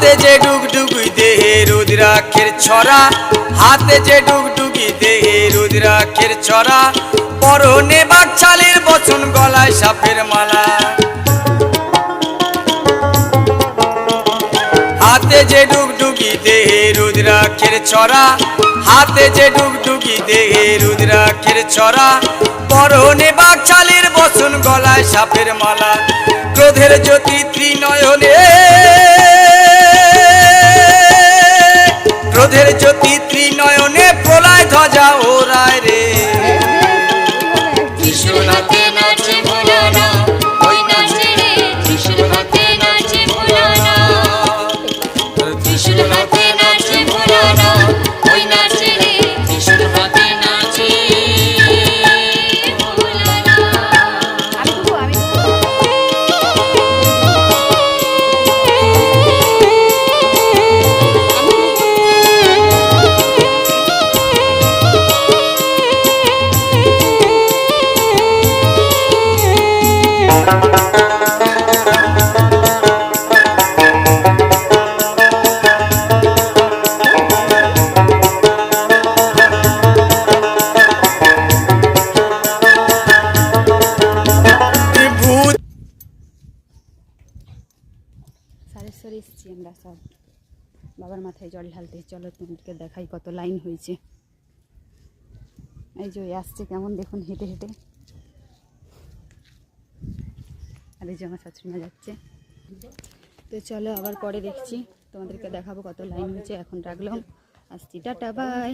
হাতে যে ডুগডুগি দেহে রুদ্রাক্ষের ছড়া, হাতে যে ডুগডুগি দেহে রুদ্রাক্ষের ছড়া, পরনে বাকছালের বচন গলায় সাপের মালা। হাতে যে ডুগডুগি দেহে রুদ্রাক্ষের ছড়া, হাতে যে ডুগডুগি দেহে রুদ্রাক্ষের ছড়া, পরনে বাকছালের বচন গলায় সাপের মালা। ক্রোধের জ্যোতি ত্রিনয়নে, ক্রোধের জ্যোতি ত্রিনয়নে প্রলয় ধ্বজা ওরায় রে। ত্রিশূল হাতে নাচে ভোলানা, ওই নাচে রে ত্রিশূল হাতে নাচে ভোলানা। ত্রিশূল হাতে নাচে ভোলানা, ওই নাচে রে ত্রিশূল হাতে নাচে ভোলানা। সারেশ্বরে এসেছি আমরা সব বাবার মাথায় জল ঢালতে। চলো তোমাদেরকে দেখাই কত লাইন হয়েছে। এই যে আসছে কেমন দেখুন হেঁটে হেঁটে, আর এই যে আমার শাশুড়িমা যাচ্ছে। তো চলো আবার পরে দেখছি, তোমাদেরকে দেখাবো কত লাইন হয়েছে। এখন রাখলাম, আসছি, টাটা বাই।